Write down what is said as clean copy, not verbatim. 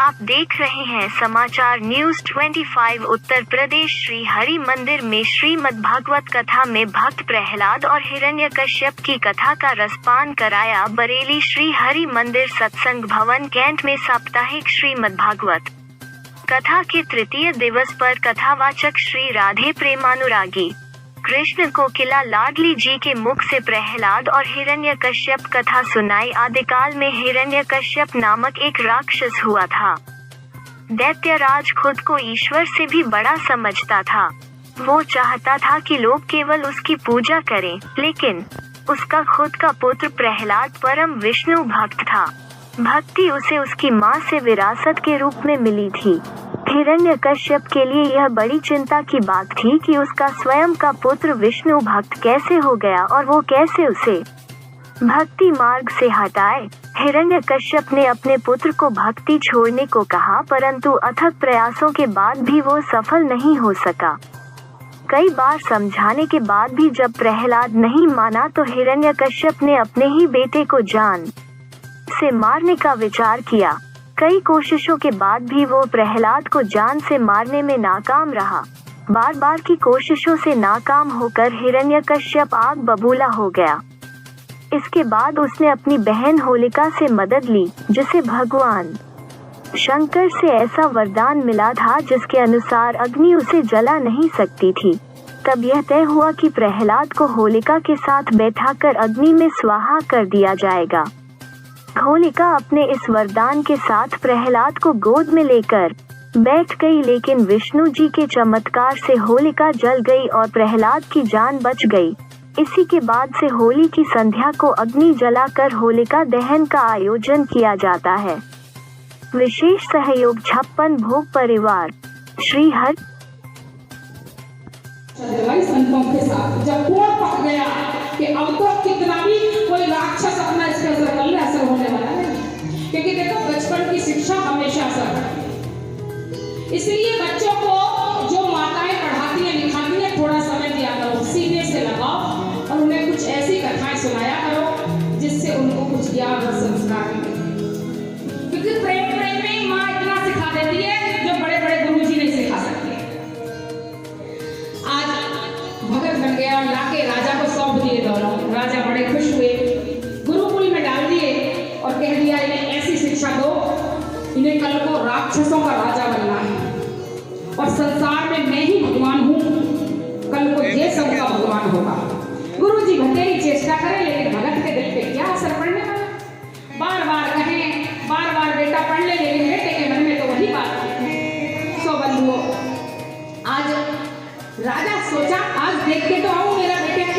आप देख रहे हैं समाचार न्यूज 25। उत्तर प्रदेश श्री हरि मंदिर में श्रीमद्भागवत कथा में भक्त प्रहलाद और हिरण्यकश्यप की कथा का रसपान कराया। बरेली श्री हरि मंदिर सत्संग भवन कैंट में साप्ताहिक श्रीमद्भागवत कथा के तृतीय दिवस पर कथावाचक श्री राधे प्रेमानुरागी कृष्ण कोकिला लाडली जी के मुख से प्रहलाद और हिरण्यकश्यप कथा सुनाई। आदिकाल में हिरण्यकश्यप नामक एक राक्षस हुआ था। दैत्यराज खुद को ईश्वर से भी बड़ा समझता था। वो चाहता था कि लोग केवल उसकी पूजा करें, लेकिन उसका खुद का पुत्र प्रहलाद परम विष्णु भक्त था। भक्ति उसे उसकी माँ से विरासत के रूप में मिली थी। हिरण्यकश्यप के लिए यह बड़ी चिंता की बात थी कि उसका स्वयं का पुत्र विष्णु भक्त कैसे हो गया और वो कैसे उसे भक्ति मार्ग से हटाए। हिरण्यकश्यप ने अपने पुत्र को भक्ति छोड़ने को कहा, परंतु अथक प्रयासों के बाद भी वो सफल नहीं हो सका। कई बार समझाने के बाद भी जब प्रहलाद नहीं माना तो हिरण्यकश्यप ने अपने ही बेटे को जान से मारने का विचार किया। कई कोशिशों के बाद भी वो प्रहलाद को जान से मारने में नाकाम रहा। बार बार की कोशिशों से नाकाम होकर हिरण्यकश्यप आग बबूला हो गया। इसके बाद उसने अपनी बहन होलिका से मदद ली, जिसे भगवान शंकर से ऐसा वरदान मिला था जिसके अनुसार अग्नि उसे जला नहीं सकती थी। तब यह तय हुआ कि प्रहलाद को होलिका के साथ बैठाकर अग्नि में स्वाहा कर दिया जाएगा। होलिका अपने इस वरदान के साथ प्रहलाद को गोद में लेकर बैठ गई, लेकिन विष्णु जी के चमत्कार से होलिका जल गई और प्रहलाद की जान बच गई। इसी के बाद से होली की संध्या को अग्नि जलाकर होलिका दहन का आयोजन किया जाता है। विशेष सहयोग 56 भोग परिवार श्री हर संतों के साथ जब कोट पक गया कि अब तो कितना भी कोई राक्षस अपना इसके असर कर ले, असर होने वाला है। क्योंकि देखो बचपन की शिक्षा हमेशा असर करती है। इसलिए बच्चों को जो माताएं पढ़ाती हैं लिखाती हैं, थोड़ा समय दिया करो, सीधे से लगाओ और उन्हें कुछ ऐसी कथाएं सुनाया करो जिससे उनको कुछ ज्ञान और संस्कार मिले। क्योंकि प्रेम में माँ इतना सिखा देती है जो बड़े बड़े गुरुजी नहीं सिखा सकते। भगत बन गया और लाके राजा को सौंप दिए दोनों। राजा बड़े खुश हुए, गुरुकुल में डाल दिए और कह दिया इन्हें ऐसी शिक्षा दो, इन्हें कल को राक्षसों का राजा बनना है और संसार में मैं ही भगवान हूँ, कल को ये सबका भगवान होगा। गुरुजी भतेरी चेष्टा करें, लेकिन भगत के दिल पे क्या असर पड़ने वाला। बार बार कहें, बार बार बेटा पढ़ ले, लेकिन बेटे के मन में तो वही बात है। सो बंधुओं, आज राजा सोचा आज देख के तो आऊं मेरा बेटा क्या